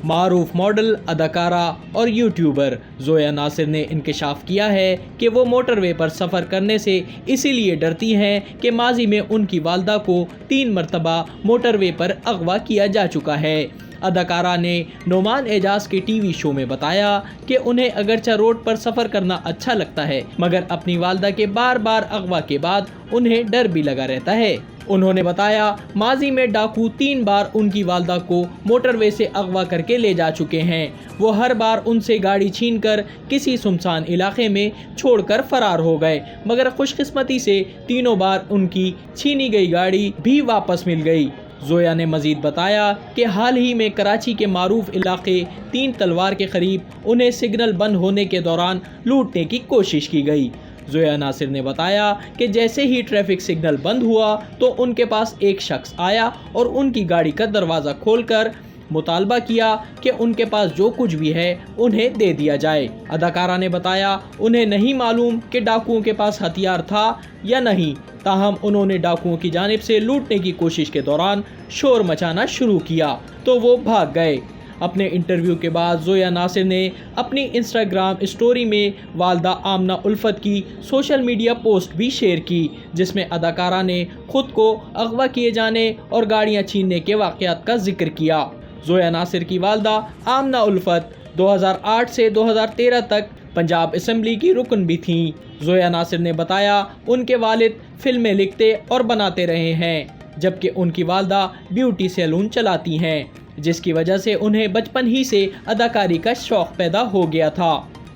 معروف ماڈل، اداکارہ اور یوٹیوبر زویا ناصر نے انکشاف کیا ہے کہ وہ موٹر وے پر سفر کرنے سے اسی لیے ڈرتی ہیں کہ ماضی میں ان کی والدہ کو 3 مرتبہ موٹر وے پر اغوا کیا جا چکا ہے۔ اداکارہ نے نعمان اعجاز کے ٹی وی شو میں بتایا کہ انہیں اگرچہ روڈ پر سفر کرنا اچھا لگتا ہے مگر اپنی والدہ کے بار بار اغوا کے بعد انہیں ڈر بھی لگا رہتا ہے۔ انہوں نے بتایا ماضی میں ڈاکو 3 بار ان کی والدہ کو موٹر وے سے اغوا کر کے لے جا چکے ہیں۔ وہ ہر بار ان سے گاڑی چھین کر کسی سنسان علاقے میں چھوڑ کر فرار ہو گئے مگر خوش قسمتی سے تینوں بار ان کی چھینی گئی گاڑی بھی واپس مل گئی۔ زویا نے مزید بتایا کہ حال ہی میں کراچی کے معروف علاقے 3 تلوار کے قریب انہیں سگنل بند ہونے کے دوران لوٹنے کی کوشش کی گئی۔ زویا ناصر نے بتایا کہ جیسے ہی ٹریفک سگنل بند ہوا تو ان کے پاس ایک شخص آیا اور ان کی گاڑی کا دروازہ کھول کر مطالبہ کیا کہ ان کے پاس جو کچھ بھی ہے انہیں دے دیا جائے۔ اداکارہ نے بتایا انہیں نہیں معلوم کہ ڈاکوؤں کے پاس ہتھیار تھا یا نہیں، تاہم انہوں نے ڈاکوؤں کی جانب سے لوٹنے کی کوشش کے دوران شور مچانا شروع کیا تو وہ بھاگ گئے۔ اپنے انٹرویو کے بعد زویا ناصر نے اپنی انسٹاگرام اسٹوری میں والدہ آمنہ الفت کی سوشل میڈیا پوسٹ بھی شیئر کی جس میں اداکارہ نے خود کو اغوا کیے جانے اور گاڑیاں چھیننے کے واقعات کا ذکر کیا۔ زویا ناصر کی والدہ آمنہ الفت 2008 سے 2013 تک پنجاب اسمبلی کی رکن بھی تھیں۔ زویا ناصر نے بتایا ان کے والد فلمیں لکھتے اور بناتے رہے ہیں جبکہ ان کی والدہ بیوٹی سیلون چلاتی ہیں جس کی وجہ سے انہیں بچپن ہی سے اداکاری کا شوق پیدا ہو گیا تھا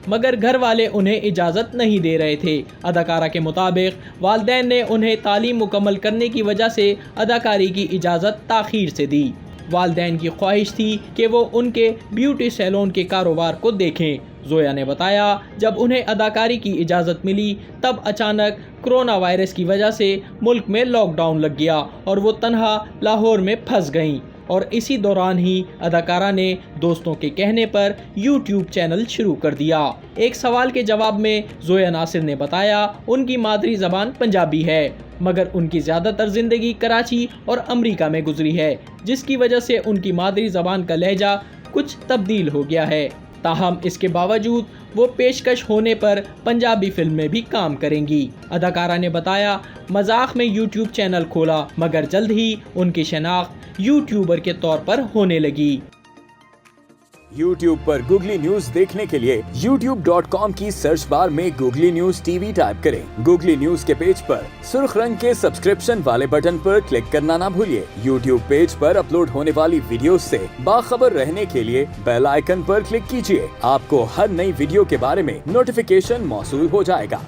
مگر گھر والے انہیں اجازت نہیں دے رہے تھے۔ اداکارہ کے مطابق والدین نے انہیں تعلیم مکمل کرنے کی وجہ سے اداکاری کی اجازت تاخیر سے دی۔ والدین کی خواہش تھی کہ وہ ان کے بیوٹی سیلون کے کاروبار کو دیکھیں۔ زویا نے بتایا جب انہیں اداکاری کی اجازت ملی تب اچانک کرونا وائرس کی وجہ سے ملک میں لاک ڈاؤن لگ گیا اور وہ تنہا لاہور میں پھنس گئیں اور اسی دوران ہی اداکارہ نے دوستوں کے کہنے پر یوٹیوب چینل شروع کر دیا۔ ایک سوال کے جواب میں زویا ناصر نے بتایا ان کی مادری زبان پنجابی ہے مگر ان کی زیادہ تر زندگی کراچی اور امریکہ میں گزری ہے جس کی وجہ سے ان کی مادری زبان کا لہجہ کچھ تبدیل ہو گیا ہے، تاہم اس کے باوجود وہ پیشکش ہونے پر پنجابی فلم میں بھی کام کریں گی۔ اداکارہ نے بتایا مذاق میں یوٹیوب چینل کھولا مگر جلد ہی ان کی شناخت یوٹیوبر کے طور پر ہونے لگی۔ یوٹیوب پر گوگلی نیوز دیکھنے کے لیے youtube.com کی سرچ بار میں googly news T V type کریں۔ گوگلی نیوز کے پیج پر سرخ رنگ کے سبسکرپشن والے بٹن پر کلک کرنا نہ بھولیے۔ یوٹیوب پیج پر اپلوڈ ہونے والی ویڈیوز سے باخبر رہنے کے لیے بیل آئیکن پر کلک کیجیے۔ آپ کو ہر نئی ویڈیو کے بارے میں نوٹیفیکیشن موصول ہو جائے گا۔